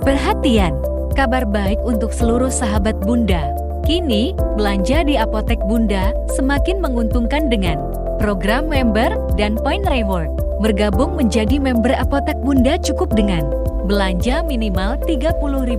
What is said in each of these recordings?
Perhatian, kabar baik untuk seluruh sahabat Bunda. Kini, belanja di Apotek Bunda semakin menguntungkan dengan program member dan point reward. Bergabung menjadi member Apotek Bunda cukup dengan belanja minimal Rp30.000.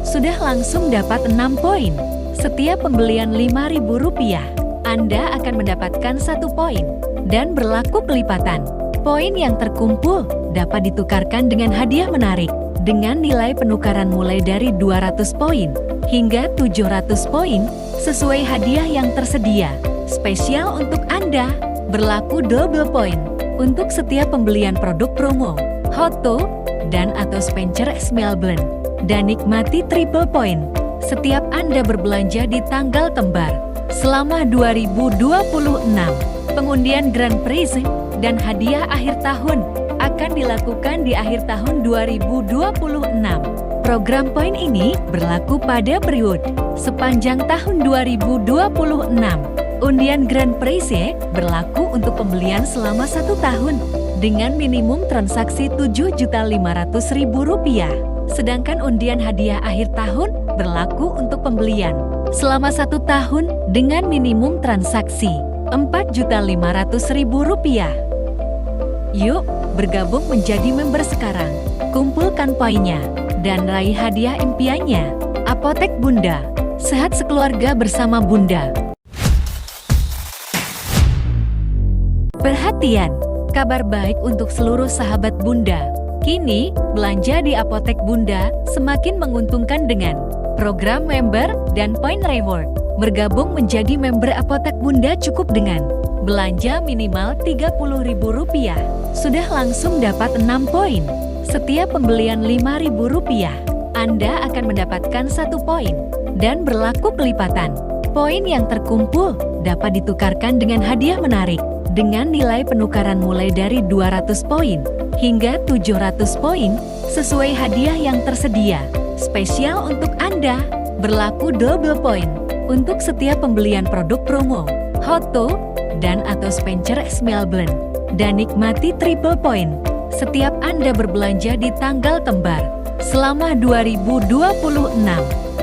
Sudah langsung dapat 6 poin. Setiap pembelian Rp5.000, Anda akan mendapatkan 1 poin dan berlaku kelipatan. Poin yang terkumpul dapat ditukarkan dengan hadiah menarik dengan nilai penukaran mulai dari 200 poin hingga 700 poin sesuai hadiah yang tersedia. Spesial untuk Anda, berlaku double poin untuk setiap pembelian produk promo, Hotto, dan atau Spencer Smell Blend. Dan nikmati triple point setiap Anda berbelanja di tanggal kembar selama 2026. Pengundian Grand Prize dan hadiah akhir tahun akan dilakukan di akhir tahun 2026. Program poin ini berlaku pada periode sepanjang tahun 2026. Undian Grand Prize berlaku untuk pembelian selama 1 tahun dengan minimum transaksi Rp7.500.000. Sedangkan undian hadiah akhir tahun berlaku untuk pembelian selama 1 tahun dengan minimum transaksi Rp4.500.000. Yuk, bergabung menjadi member sekarang. Kumpulkan poinnya dan raih hadiah impiannya. Apotek Bunda, sehat sekeluarga bersama Bunda. Perhatian, kabar baik untuk seluruh sahabat Bunda. Kini, belanja di Apotek Bunda semakin menguntungkan dengan program member dan point reward. Bergabung menjadi member Apotek Bunda cukup dengan belanja minimal Rp30.000. Sudah langsung dapat 6 poin. Setiap pembelian Rp5.000, Anda akan mendapatkan 1 poin dan berlaku kelipatan. Poin yang terkumpul dapat ditukarkan dengan hadiah menarik dengan nilai penukaran mulai dari 200 poin hingga 700 poin sesuai hadiah yang tersedia. Spesial untuk Anda, berlaku double point untuk setiap pembelian produk promo, Hotto, dan atau Spencer Smell Blend. Dan nikmati triple point setiap Anda berbelanja di tanggal kembar selama 2026.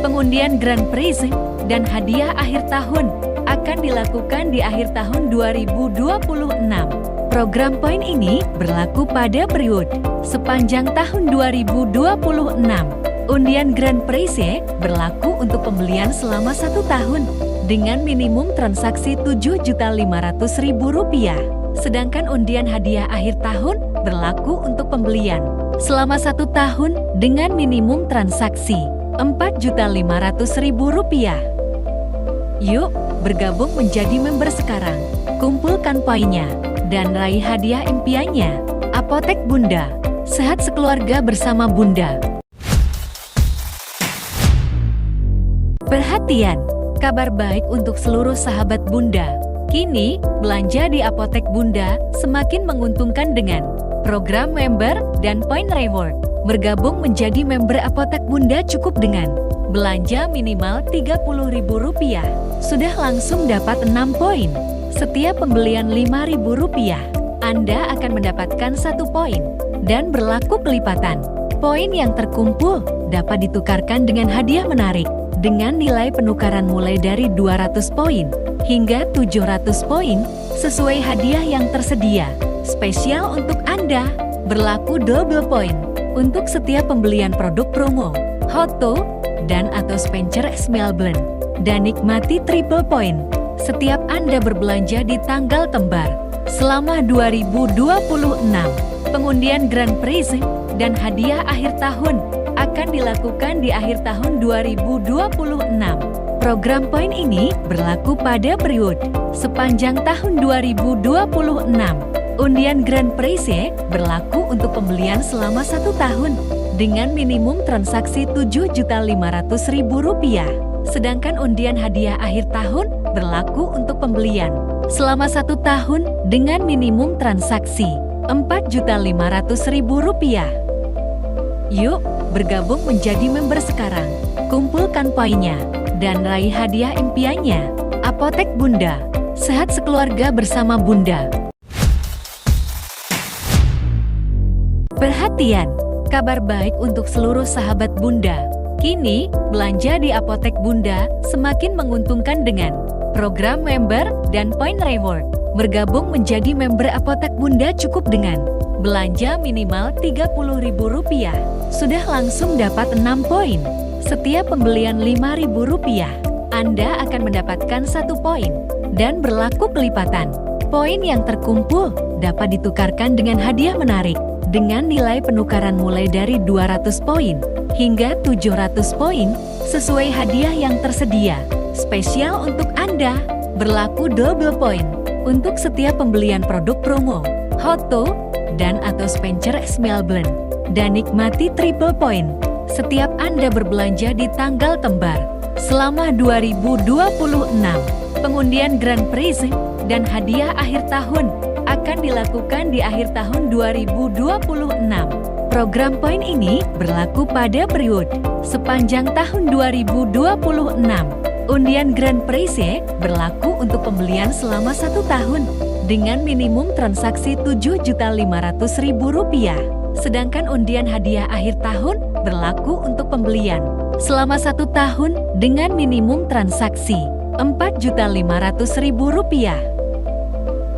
Pengundian Grand Prize dan hadiah akhir tahun akan dilakukan di akhir tahun 2026. Program poin ini berlaku pada periode sepanjang tahun 2026. Undian Grand Prize berlaku untuk pembelian selama 1 tahun dengan minimum transaksi Rp7.500.000. Sedangkan undian hadiah akhir tahun berlaku untuk pembelian selama 1 tahun dengan minimum transaksi Rp4.500.000. Yuk, bergabung menjadi member sekarang. Kumpulkan poinnya dan raih hadiah impiannya. Apotek Bunda, sehat sekeluarga bersama Bunda. Perhatian, kabar baik untuk seluruh sahabat Bunda. Kini, belanja di Apotek Bunda semakin menguntungkan dengan program member dan point reward. Bergabung menjadi member Apotek Bunda cukup dengan belanja minimal Rp30.000. Sudah langsung dapat 6 poin. Setiap pembelian Rp5.000, Anda akan mendapatkan 1 poin dan berlaku kelipatan. Poin yang terkumpul dapat ditukarkan dengan hadiah menarik dengan nilai penukaran mulai dari 200 poin hingga 700 poin sesuai hadiah yang tersedia. Spesial untuk Anda, berlaku double point untuk setiap pembelian produk promo, Hotto, dan atau Spencer Smell Blend. Dan nikmati triple point setiap Anda berbelanja di tanggal kembar selama 2026. Pengundian Grand Prize dan hadiah akhir tahun akan dilakukan di akhir tahun 2026. Program poin ini berlaku pada periode sepanjang tahun 2026. Undian Grand Prize berlaku untuk pembelian selama 1 tahun dengan minimum transaksi Rp7.500.000. Sedangkan undian hadiah akhir tahun berlaku untuk pembelian selama 1 tahun dengan minimum transaksi Rp4.500.000. Yuk, bergabung menjadi member sekarang. Kumpulkan poinnya dan raih hadiah impiannya. Apotek Bunda, sehat sekeluarga bersama Bunda. Perhatian, Kabar baik untuk seluruh sahabat Bunda. Kini, belanja di Apotek Bunda semakin menguntungkan dengan program member dan point reward. Bergabung menjadi member Apotek Bunda cukup dengan belanja minimal Rp30.000. Sudah langsung dapat 6 poin. Setiap pembelian Rp5.000, Anda akan mendapatkan 1 poin dan berlaku kelipatan. Poin yang terkumpul dapat ditukarkan dengan hadiah menarik dengan nilai penukaran mulai dari 200 poin hingga 700 poin sesuai hadiah yang tersedia. Spesial untuk Anda, berlaku double poin untuk setiap pembelian produk promo, Hotto, dan atau Spencer Smell Blend. Dan nikmati triple point setiap Anda berbelanja di tanggal kembar selama 2026. Pengundian Grand Prize dan hadiah akhir tahun akan dilakukan di akhir tahun 2026. Program poin ini berlaku pada periode sepanjang tahun 2026. Undian Grand Prize berlaku untuk pembelian selama 1 tahun dengan minimum transaksi Rp7.500.000. Sedangkan undian hadiah akhir tahun berlaku untuk pembelian selama 1 tahun dengan minimum transaksi Rp4.500.000.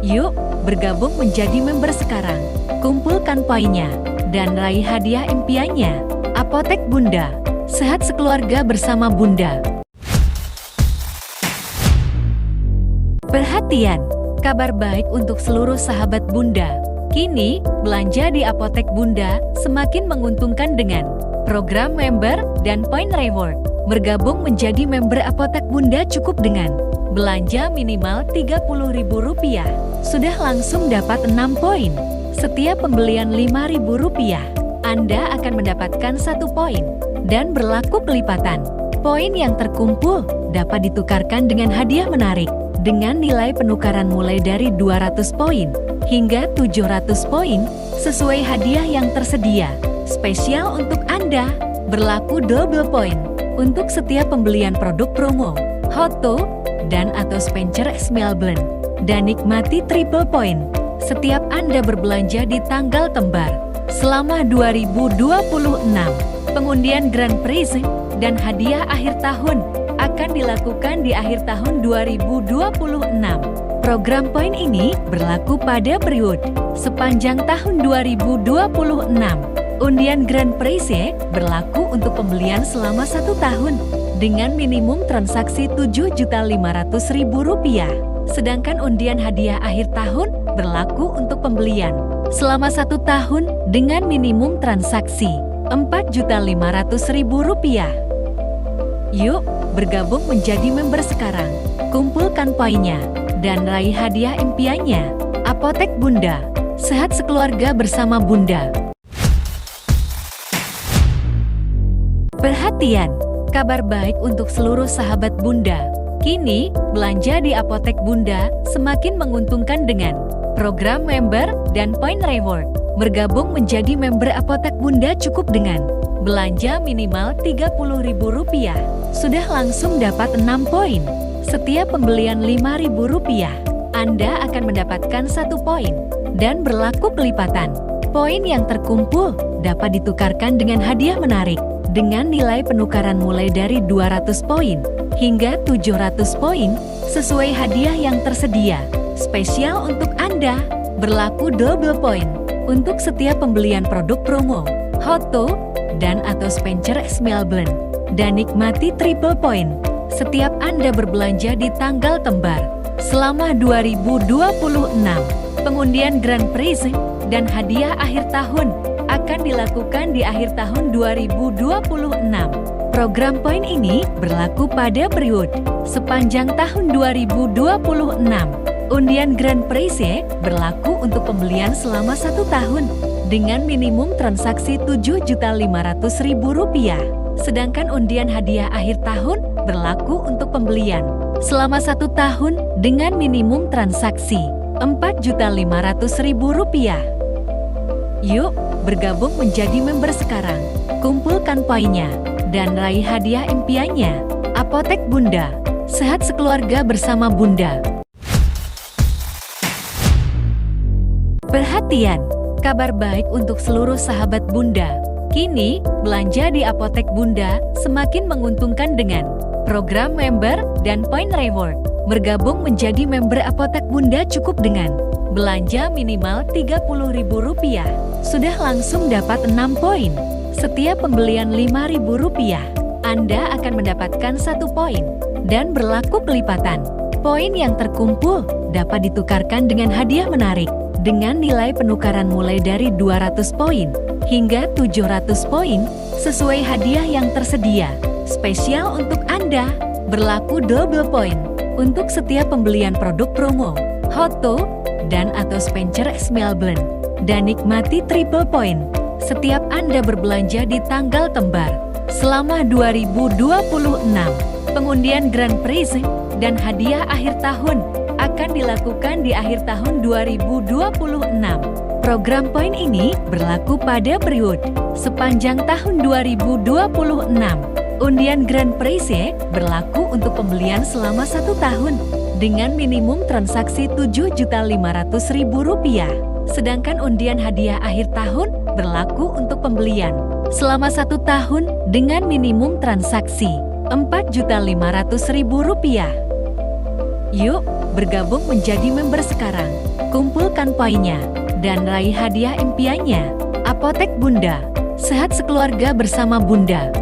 Yuk, bergabung menjadi member sekarang. Kumpulkan poinnya dan raih hadiah impiannya. Apotek Bunda, sehat sekeluarga bersama Bunda. Perhatian, kabar baik untuk seluruh sahabat Bunda. Kini, belanja di Apotek Bunda semakin menguntungkan dengan program member dan point reward. Bergabung menjadi member Apotek Bunda cukup dengan belanja minimal Rp30.000. Sudah langsung dapat 6 poin. Setiap pembelian Rp5.000, Anda akan mendapatkan 1 poin dan berlaku kelipatan. Poin yang terkumpul dapat ditukarkan dengan hadiah menarik dengan nilai penukaran mulai dari 200 poin hingga 700 poin sesuai hadiah yang tersedia. Spesial untuk Anda, berlaku double point untuk setiap pembelian produk promo, Hotto, dan atau Spencer Smell Blend. Dan nikmati triple point setiap Anda berbelanja di tanggal kembar selama 2026. Pengundian Grand Prize dan hadiah akhir tahun akan dilakukan di akhir tahun 2026. Program poin ini berlaku pada periode sepanjang tahun 2026. Undian Grand Prize berlaku untuk pembelian selama 1 tahun dengan minimum transaksi Rp7.500.000. Sedangkan undian hadiah akhir tahun berlaku untuk pembelian selama 1 tahun dengan minimum transaksi Rp4.500.000. Yuk, bergabung menjadi member sekarang. Kumpulkan poinnya dan raih hadiah impiannya. Apotek Bunda, sehat sekeluarga bersama Bunda. Perhatian, kabar baik untuk seluruh sahabat Bunda. Kini, belanja di Apotek Bunda semakin menguntungkan dengan program member dan point reward. Bergabung menjadi member Apotek Bunda cukup dengan belanja minimal Rp30.000. Sudah langsung dapat 6 poin. Setiap pembelian Rp5.000, Anda akan mendapatkan 1 poin dan berlaku kelipatan. Poin yang terkumpul dapat ditukarkan dengan hadiah menarik dengan nilai penukaran mulai dari 200 poin hingga 700 poin sesuai hadiah yang tersedia. Spesial untuk Anda, berlaku double point untuk setiap pembelian produk promo, Hotto, dan atau Spencer Smell Blend. Dan nikmati triple point setiap Anda berbelanja di tanggal kembar selama 2026. Pengundian Grand Prize dan hadiah akhir tahun akan dilakukan di akhir tahun 2026. Program poin ini berlaku pada periode sepanjang tahun 2026. Undian Grand Prize berlaku untuk pembelian selama 1 tahun dengan minimum transaksi Rp7.500.000. Sedangkan undian hadiah akhir tahun berlaku untuk pembelian selama 1 tahun dengan minimum transaksi Rp4.500.000. Yuk, bergabung menjadi member sekarang. Kumpulkan poinnya dan raih hadiah impiannya. Apotek Bunda, sehat sekeluarga bersama Bunda. Perhatian, kabar baik untuk seluruh sahabat Bunda. Kini, belanja di Apotek Bunda semakin menguntungkan dengan program member dan poin reward. Bergabung menjadi member Apotek Bunda cukup dengan belanja minimal Rp30.000. Sudah langsung dapat 6 poin. Setiap pembelian Rp5.000, Anda akan mendapatkan 1 poin dan berlaku kelipatan. Poin yang terkumpul dapat ditukarkan dengan hadiah menarik dengan nilai penukaran mulai dari 200 poin hingga 700 poin sesuai hadiah yang tersedia. Spesial untuk Anda, berlaku double poin untuk setiap pembelian produk promo, Hotto, dan atau Spencer X Melbourne. Dan nikmati triple point setiap Anda berbelanja di tanggal kembar selama 2026. Pengundian Grand Prize dan hadiah akhir tahun akan dilakukan di akhir tahun 2026. Program poin ini berlaku pada periode sepanjang tahun 2026. Undian Grand Prize berlaku untuk pembelian selama 1 tahun dengan minimum transaksi Rp7.500.000. Sedangkan undian hadiah akhir tahun berlaku untuk pembelian selama 1 tahun dengan minimum transaksi Rp4.500.000. Yuk, bergabung menjadi member sekarang. Kumpulkan poinnya dan raih hadiah impiannya. Apotek Bunda, sehat sekeluarga bersama Bunda.